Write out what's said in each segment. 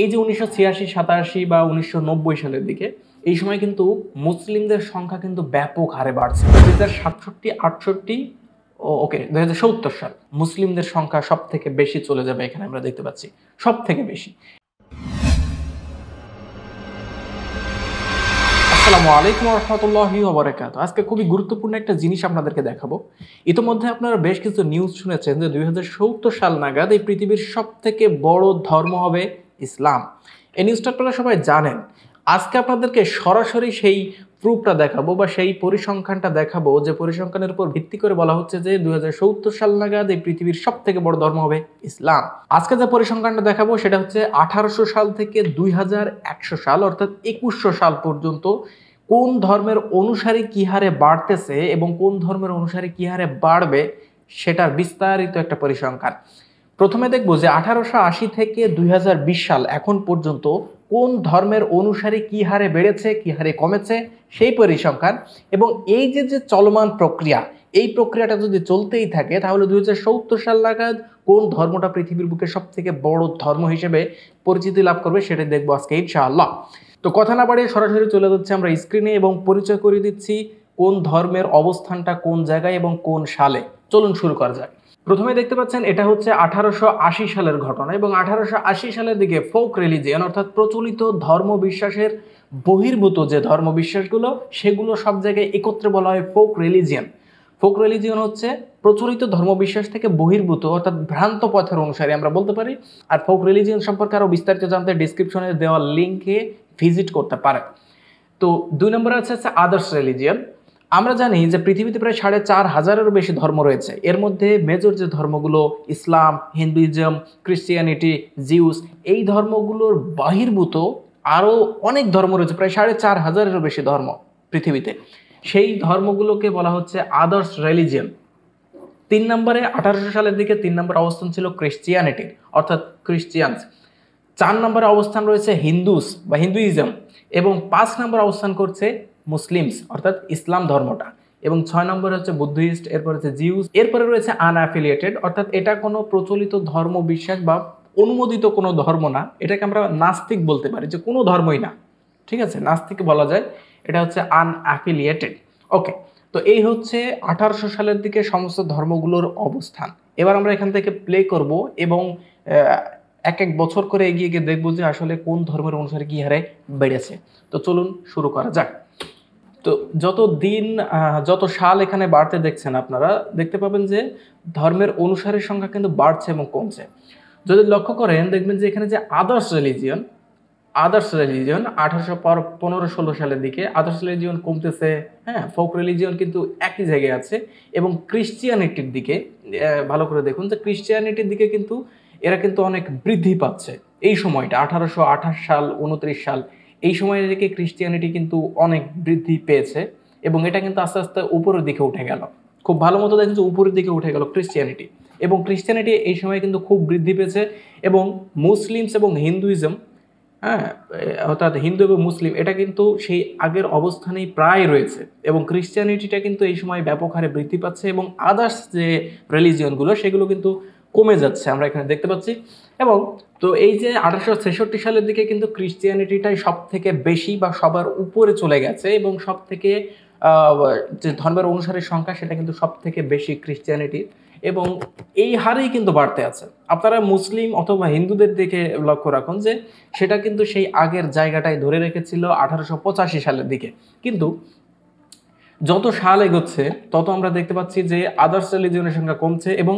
এই যে 1986, 87 বা 1990 সালের দিকে এই সময় কিন্তু মুসলিমদের সংখ্যা কিন্তু ব্যাপক হারে বাড়ছে। 2067, 68, ওকে 2070 সাল মুসলিমদের সংখ্যা সব থেকে বেশি চলে যাবে, এখানে আমরা দেখতে পাচ্ছি সব থেকে বেশি। আসসালামু আলাইকুম ওয়া রাহমাতুল্লাহি ওয়া বারাকাতুহু। আজকে খুবই গুরুত্বপূর্ণ একটা জিনিস আপনাদেরকে দেখাবো। ইতিমধ্যে আপনারা বেশ কিছু নিউজ শুনেছেন যে 2070 সাল নাগাদ এই পৃথিবীর সব থেকে বড় ধর্ম হবে ইসলাম। এই নিউজটা আপনারা সবাই জানেন। আজকে আপনাদেরকে সরাসরি সেই প্রুফটা দেখাবো বা সেই পরিসংখ্যানটা দেখাবো, যে পরিসংখ্যানের উপর ভিত্তি করে বলা হচ্ছে যে 2070 সাল নাগাদ এই পৃথিবীর সব থেকে বড় ধর্ম হবে ইসলাম। আজকে যে পরিসংখ্যানটা দেখাবো সেটা হচ্ছে 1800 সাল থেকে 2100 সাল অর্থাৎ 2100 সাল পর্যন্ত কোন ধর্মের অনুসারী কি হারে বাড়তেছে এবং কোন ধর্মের অনুসারী কি হারে বাড়বে সেটার বিস্তারিত একটা পরিসংখ্যান। প্রথমে দেখবো যে 1880 থেকে 2020 সাল এখন পর্যন্ত কোন ধর্মের অনুসারী কি হারে বেড়েছে কি হারে কমেছে সেই পরিসংখ্যান। এবং এই যে যে চলমান প্রক্রিয়া, এই প্রক্রিয়াটা যদি চলতেই থাকে তাহলে 2070 সাল নাগাদ কোন ধর্মটা পৃথিবীর বুকে সব থেকে বড় ধর্ম হিসেবে পরিচিতি লাভ করবে সেটা দেখবো আজকে ইনশাআল্লাহ। তো কথা না বাড়িয়ে সরাসরি চলে যাচ্ছে আমরা স্ক্রিনে এবং পরিচয় করে দিচ্ছি কোন ধর্মের অবস্থানটা কোন জায়গায় এবং কোন সালে। চলুন শুরু করা যাক। প্রথমে দেখতে পাচ্ছেন এটা হচ্ছে 1880 সালের ঘটনা এবং 1880 সালের দিকে ফোক রিলিজিয়ন অর্থাৎ প্রচলিত ধর্ম বিশ্বাসের বহির্ভূত যে ধর্ম বিশ্বাসগুলো সেগুলো সব জায়গায় একত্রে বলা হয় ফোক রিলিজিয়ন। ফোক রিলিজিয়ন হচ্ছে প্রচলিত ধর্মবিশ্বাস থেকে বহির্ভূত অর্থাৎ ভ্রান্ত পথের অনুসারী আমরা বলতে পারি। আর ফোক রিলিজিয়ন সম্পর্কে আরও বিস্তারিত জানতে ডিসক্রিপশনে দেওয়া লিঙ্কে ভিজিট করতে পারে। তো 2 নম্বরে আছে আদার্স রিলিজিয়ন। আমরা জানি যে পৃথিবীতে প্রায় 4500-এরও বেশি ধর্ম রয়েছে। এর মধ্যে মেজর যে ধর্মগুলো ইসলাম, হিন্দুইজম, ক্রিশ্চিয়ানিটি, জিউস, এই ধর্মগুলোর বহির্ভূত আরও অনেক ধর্ম রয়েছে, প্রায় 4500-এরও বেশি ধর্ম পৃথিবীতে। সেই ধর্মগুলোকে বলা হচ্ছে আদার্স রিলিজিয়ন। 3 নম্বরে 1800 সালের দিকে 3 নম্বর অবস্থান ছিল ক্রিশ্চিয়ানিটির অর্থাৎ ক্রিশ্চিয়ানস। 4 নম্বরে অবস্থান রয়েছে হিন্দুস বা হিন্দুইজম এবং 5 নম্বর অবস্থান করছে মুসলিমস অর্থাৎ ইসলাম ধর্মটা এবং 6 নম্বরে হচ্ছে বুদ্ধিস্ট, এরপর হচ্ছে জিউস, এরপরে রয়েছে আনঅ্যাফিলিয়েটেড অর্থাৎ এটা কোনো প্রচলিত ধর্ম বিশ্বাস বা অনুমোদিত কোনো ধর্ম না, এটাকে আমরা নাস্তিক বলতে পারি, যে কোনো ধর্মই না, ঠিক আছে, নাস্তিক বলা যায়। এটা হচ্ছে আনঅ্যাফিলিয়েটেড। ওকে, তো এই হচ্ছে 1800 সালের দিকে সমস্ত ধর্মগুলোর অবস্থান। এবার আমরা এখান থেকে প্লে করব এবং এক এক বছর করে এগিয়ে গিয়ে দেখবো যে আসলে কোন ধর্মের অনুসারে কি হারে বেড়েছে। তো চলুন শুরু করা যাক। তো যত দিন যত সাল এখানে বাড়তে দেখছেন আপনারা দেখতে পাবেন যে ধর্মের অনুসারীর সংখ্যা কিন্তু বাড়ছে এবং কমছে। যদি লক্ষ্য করেন দেখবেন যে এখানে যে আদার্স রিলিজিয়ন 1815-16 সালের দিকে আদার্স রিলিজিয়ন কমতেছে, হ্যাঁ, ফোক রিলিজিয়ন কিন্তু একই জায়গায় আছে। এবং ক্রিশ্চিয়ানিটির দিকে ভালো করে দেখুন যে ক্রিশ্চিয়ানিটির দিকে কিন্তু এরা কিন্তু অনেক বৃদ্ধি পাচ্ছে এই সময়টা 1828 সাল 29 সাল এই সময়ের দিকে ক্রিশ্চিয়ানিটি কিন্তু অনেক বৃদ্ধি পেয়েছে এবং এটা কিন্তু আস্তে আস্তে উপরের দিকে উঠে গেল। খুব ভালো মতো দেখেন যে উপরের দিকে উঠে গেল ক্রিশ্চিয়ানিটি এবং ক্রিশ্চিয়ানিটি এই সময় কিন্তু খুব বৃদ্ধি পেয়েছে। এবং মুসলিমস এবং হিন্দুইজম, হ্যাঁ, অর্থাৎ হিন্দু এবং মুসলিম এটা কিন্তু সেই আগের অবস্থানেই প্রায় রয়েছে এবং ক্রিশ্চিয়ানিটিটা কিন্তু এই সময় ব্যাপক হারে বৃদ্ধি পাচ্ছে এবং আদার্স যে রিলিজিয়নগুলো সেগুলো কিন্তু কমে যাচ্ছে আমরা এখানে দেখতে পাচ্ছি। এবং তো এই যে 1866 সালের দিকে কিন্তু ক্রিশ্চিয়ানিটিটাই সব থেকে বেশি বা সবার উপরে চলে গেছে এবং সব থেকে যে ধর্মের অনুসারীর সংখ্যা সেটা কিন্তু সব থেকে বেশি ক্রিশ্চিয়ানিটির এবং এই হারেই কিন্তু বাড়তে আছে। আপনারা মুসলিম অথবা হিন্দুদের দিকে লক্ষ্য রাখুন যে সেটা কিন্তু সেই আগের জায়গাটাই ধরে রেখেছিল 1885 সালের দিকে। কিন্তু যত সাল এগোচ্ছে তত আমরা দেখতে পাচ্ছি যে আদার্স রিলিজিয়নের সংখ্যা কমছে এবং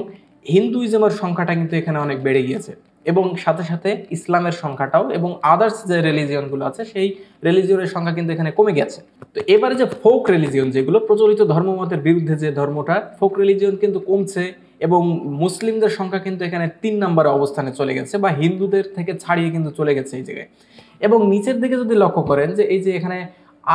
হিন্দুইজমের সংখ্যাটা কিন্তু এখানে অনেক বেড়ে গিয়েছে এবং সাথে সাথে ইসলামের সংখ্যাটাও এবং আদার্স যে রিলিজিয়নগুলো আছে সেই রিলিজিয়নের সংখ্যা কিন্তু এখানে কমে গেছে। তো এবারে যে ফোক রিলিজিয়ন যেগুলো প্রচলিত ধর্মমতের বিরুদ্ধে যে ধর্মটা ফোক রিলিজিয়ন কিন্তু কমছে এবং মুসলিমদের সংখ্যা কিন্তু এখানে 3 নম্বরে অবস্থানে চলে গেছে বা হিন্দুদের থেকে ছাড়িয়ে কিন্তু চলে গেছে এই জায়গায়। এবং নিচের দিকে যদি লক্ষ্য করেন যে এই যে এখানে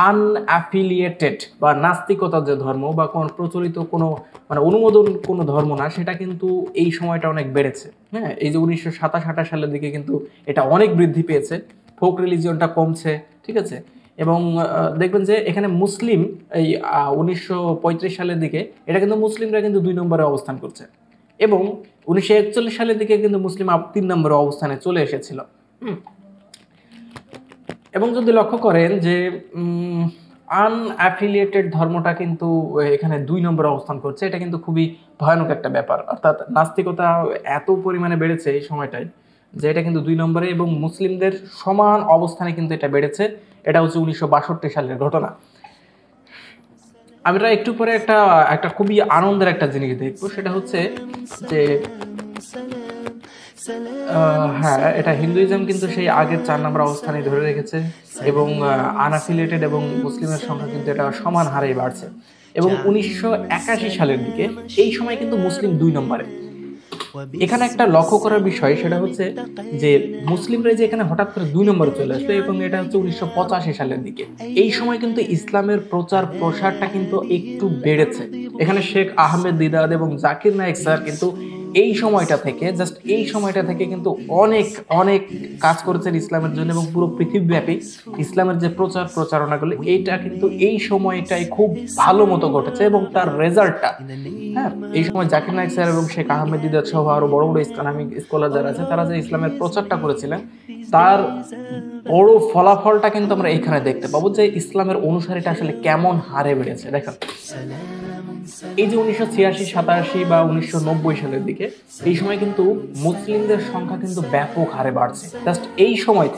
আনঅ্যাফিলিয়েটেড বা নাস্তিকতার যে ধর্ম বা কোন প্রচলিত কোনো মানে অনুমোদন কোনো ধর্ম না সেটা কিন্তু এই সময়টা অনেক বেড়েছে। হ্যাঁ, এই যে 1927-28 সালের দিকে কিন্তু এটা অনেক বৃদ্ধি পেয়েছে, ফোক রিলিজিয়নটা কমছে, ঠিক আছে। এবং দেখবেন যে এখানে মুসলিম এই 1935 সালের দিকে এটা কিন্তু মুসলিমরা কিন্তু 2 নম্বরে অবস্থান করছে এবং 1941 সালের দিকে কিন্তু মুসলিম 3 নম্বরে অবস্থানে চলে এসেছিল। এবং যদি লক্ষ্য করেন যে আনঅ্যাফিলিয়েটেড ধর্মটা কিন্তু এখানে 2 নম্বরে অবস্থান করছে, এটা কিন্তু খুবই ভয়ানক একটা ব্যাপার। অর্থাৎ নাস্তিকতা এত পরিমাণে বেড়েছে এই সময়টায় যে এটা কিন্তু 2 নম্বরে, এবং মুসলিমদের সমান অবস্থানে কিন্তু এটা বেড়েছে। এটা হচ্ছে 1962 সালের ঘটনা। আমরা একটু পরে একটা খুবই আনন্দের একটা জিনিস দেখবো, সেটা হচ্ছে যে হ্যাঁ, এটা হিন্দুইজম কিন্তু সেই আগের 4 নম্বর অবস্থানে ধরে রেখেছে, এবং আনঅ্যাফিলিয়েটেড এবং মুসলিমের সংখ্যা কিন্তু এটা সমান হারেই বাড়ছে। এবং 1981 সালের দিকে এই সময় কিন্তু মুসলিম 2 নম্বরে। এখানে একটা লক্ষ্য করার বিষয়, সেটা হচ্ছে যে মুসলিমরা যে এখানে হঠাৎ করে 2 নম্বরে চলে আসলো, এবং এটা হচ্ছে 1985 সালের দিকে। এই সময় কিন্তু ইসলামের প্রচার প্রসারটা কিন্তু একটু বেড়েছে। এখানে শেখ আহমেদ দিদাদ এবং জাকির নায়েক স্যার কিন্তু এই সময়টা থেকে কিন্তু অনেক অনেক কাজ করেছেন ইসলামের জন্য, এবং পুরো পৃথিবীব্যাপী ইসলামের যে প্রচারণাগুলো, এইটা কিন্তু এই সময়টাই খুব ভালো মতো ঘটেছে। এবং তার রেজাল্টটা, হ্যাঁ, এই সময় জাকির নায়েক স্যার এবং শেখ আহমেদ দিদাদ সহ আরো বড় বড় ইসলামিক স্কলার যারা আছে, তারা যে ইসলামের প্রচারটা করেছিলেন, তার বড় ফলাফলটা কিন্তু আমরা এখানে দেখতে পাবো যে ইসলামের অনুসারীটা আসলে কেমন হারে বেড়েছে। দেখেন, এই যে 1986, 87 বা 1990 সালের দিকে, এই সময় কিন্তু মুসলিমদের সংখ্যা কিন্তু ব্যাপক হারে বাড়ছে। জাস্ট এই সময়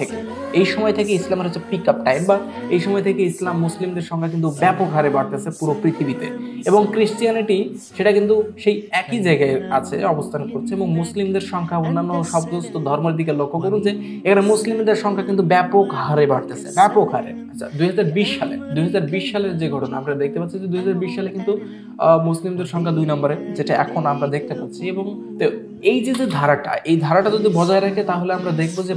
থেকে ইসলামের হচ্ছে পিক আপ টাইম, বা এই সময় থেকে ইসলাম মুসলিমদের সংখ্যা কিন্তু ব্যাপক হারে বাড়তেছে পুরো পৃথিবীতে। এবং ক্রিশ্চিয়ানিটি সেটা কিন্তু সেই একই জায়গায় আছে, অবস্থান করছে। এবং মুসলিমদের সংখ্যা অন্যান্য সমস্ত ধর্মের দিকে লক্ষ্য করুন যে এখানে মুসলিমদের সংখ্যা কিন্তু ব্যাপক হারে বাড়তেছে, ব্যাপক হারে। আচ্ছা, 2020 সালের যে ঘটনা আমরা দেখতে পাচ্ছি, যে 2020 সালে কিন্তু মুসলিমদের সংখ্যা 2 নম্বরে, যেটা এখন আমরা দেখতে পাচ্ছি। এবং এই যে ধারাটা যদি বজায় রাখে, তাহলে আমরা দেখবো যে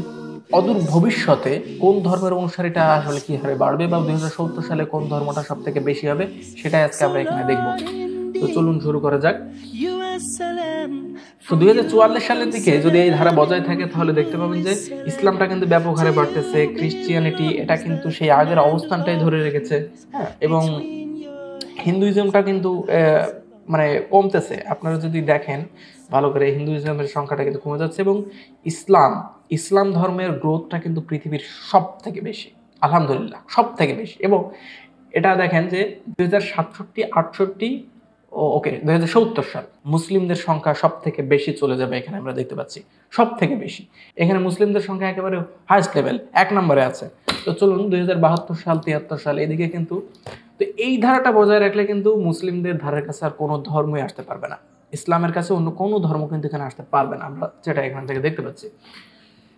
অদূর ভবিষ্যতে কোন ধর্মের অনুসারীটা আসলে কি হারে বাড়বে, বা 2070 সালে কোন ধর্মটা সব থেকে বেশি হবে, সেটাই আজকে আমরা এখানে দেখবো। তো চলুন শুরু করা যাক। তো 2044 সালের দিকে যদি এই ধারা বজায় থাকে, তাহলে দেখতে পাবেন যে ইসলামটা কিন্তু ব্যাপক হারে বাড়তেছে। ক্রিশ্চিয়ানিটি এটা কিন্তু সেই আগের অবস্থানটাই ধরে রেখেছে, হ্যাঁ, এবং হিন্দুইজমটা কিন্তু মানে কমতেছে। আপনারা যদি দেখেন ভালো করে, হিন্দুইজমের সংখ্যাটা কিন্তু কমে যাচ্ছে, এবং ইসলাম ধর্মের গ্রোথটা কিন্তু পৃথিবীর সব থেকে বেশি, আলহামদুলিল্লাহ, সব থেকে বেশি। এবং এটা দেখেন যে 2070 সাল মুসলিমদের সংখ্যা সব থেকে বেশি চলে যাবে, এখানে আমরা দেখতে পাচ্ছি সব থেকে বেশি। এখানে মুসলিমদের সংখ্যা একেবারে হাইস্ট লেভেল, 1 নম্বরে আছে। তো চলুন 2072 সাল, 73 সাল, এদিকে কিন্তু, তো এই ধারাটা বজায় রাখলে কিন্তু মুসলিমদের ধারের কাছে আর কোনো ধর্মই আসতে পারবে না, ইসলামের কাছে অন্য কোনো ধর্ম কিন্তু এখানে আসতে পারবে না, আমরা যেটা এখান থেকে দেখতে পাচ্ছি।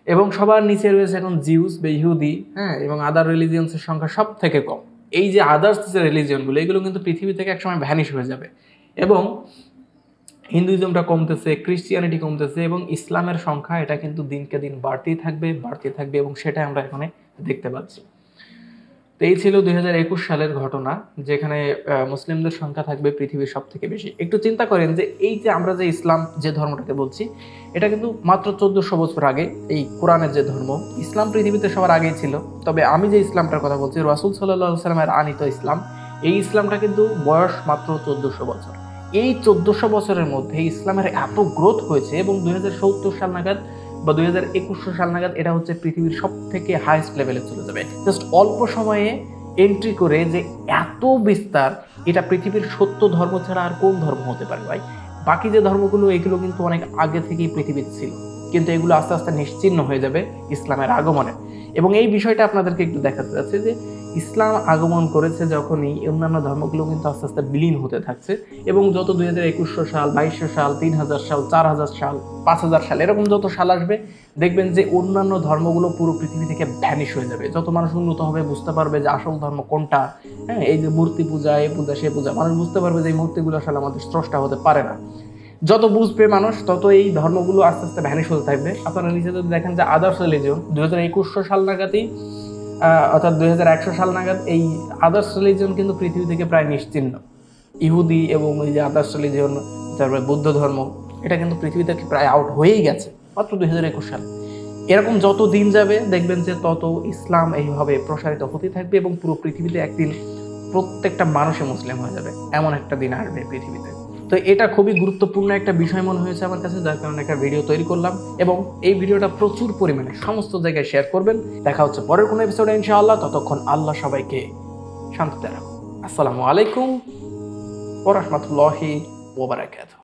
এবং সবার নিচে রয়েছে এখন জিউস বা ইহুদি, হ্যাঁ, এবং আদার রিলিজিয়ন্সের সংখ্যা সব থেকে কম। এই যে আদার্স যে রিলিজিয়নগুলো, এগুলো কিন্তু পৃথিবী থেকে একসময় ভ্যানিশ হয়ে যাবে। এবং হিন্দুইজমটা কমতেছে, ক্রিশ্চিয়ানিটি কমতেছে, এবং ইসলামের সংখ্যা এটা কিন্তু দিনকে দিন বাড়তেই থাকবে, এবং সেটাই আমরা এখানে দেখতে পাচ্ছি। তো এই ছিল 2021 সালের ঘটনা, যেখানে মুসলিমদের সংখ্যা থাকবে পৃথিবীর সব থেকে বেশি। একটু চিন্তা করেন যে এই যে আমরা যে ইসলাম যে ধর্মটাকে বলছি, এটা কিন্তু মাত্র 1400 বছর আগে, এই কোরআনের যে ধর্ম, ইসলাম পৃথিবীতে সবার আগেই ছিল। তবে আমি যে ইসলামটার কথা বলছি, রাসূল সাল্লাল্লাহু আলাইহি সাল্লামের আনিত ইসলাম, এই ইসলামটা কিন্তু বয়স মাত্র 1400 বছর। এই 1400 বছরের মধ্যে ইসলামের এত গ্রোথ হয়েছে, এবং 2070 সাল নাগাদ বা 2021 সাল নাগাদ এটা হচ্ছে পৃথিবীর সব থেকে হাইস্ট লেভেলে চলে যাবে। জাস্ট অল্প সময়ে এন্ট্রি করে যে এত বিস্তার, এটা পৃথিবীর সত্য ধর্ম ছাড়া আর কোন ধর্ম হতে পারে ভাই? বাকি যে ধর্মগুলো, এগুলো কিন্তু অনেক আগে থেকেই পৃথিবীতে ছিল, কিন্তু এগুলো আস্তে আস্তে নিশ্চিহ্ন হয়ে যাবে ইসলামের আগমনে। এবং এই বিষয়টা আপনাদেরকে একটু দেখাতে যাচ্ছে যে ইসলাম আগমন করেছে যখনই, অন্যান্য ধর্মগুলো কিন্তু আস্তে আস্তে বিলীন হতে থাকছে। এবং যত 2021 সাল, 2200 সাল, 3000 সাল, 4000 সাল, 5000 সাল, এরকম যত সাল আসবে, দেখবেন যে অন্যান্য ধর্মগুলো পুরো পৃথিবী থেকে ভ্যানিশ হয়ে যাবে। যত মানুষ উন্নত হবে, বুঝতে পারবে যে আসল ধর্ম কোনটা, হ্যাঁ, এই যে মূর্তি পূজা, এই পূজা, সে পূজা, মানুষ বুঝতে পারবে যে এই মূর্তিগুলো আসলে আমাদের স্রষ্টা হতে পারে না। যত বুঝবে মানুষ, তত এই ধর্মগুলো আস্তে আস্তে ভ্যানিশ হতে থাকবে। আপনারা নিচে যদি দেখেন যে আদার্স রিলিজিয়ন 2021 সাল নাগাদই, অর্থাৎ 2100 সাল নাগাদ, এই আদার্স রিলিজিয়ন কিন্তু পৃথিবী থেকে প্রায় নিশ্চিহ্ন। ইহুদি এবং এই যে আদার্স রিলিজিয়ন, তারপরে বৌদ্ধ ধর্ম, এটা কিন্তু পৃথিবী থেকে প্রায় আউট হয়েই গেছে মাত্র 2021 সালে। এরকম যত দিন যাবে, দেখবেন যে তত ইসলাম এইভাবে প্রসারিত হতে থাকবে, এবং পুরো পৃথিবীতে একদিন প্রত্যেকটা মানুষে মুসলিম হয়ে যাবে, এমন একটা দিন আসবে পৃথিবীতে। তো এটা খুবই গুরুত্বপূর্ণ একটা বিষয় মনে হয়েছে আমার কাছে, যার কারণে একটা ভিডিও তৈরি করলাম এবং এই ভিডিওটা প্রচুর পরিমাণে সমস্ত জায়গায় শেয়ার করবেন। দেখা হচ্ছে পরের কোনো এপিসোডে ইনশাআল্লাহ। ততক্ষণ আল্লাহ সবাইকে শান্তিতে রাখুন। আসসালামু আলাইকুম ওয়া রাহমাতুল্লাহি ওয়া বারাকাতুহু।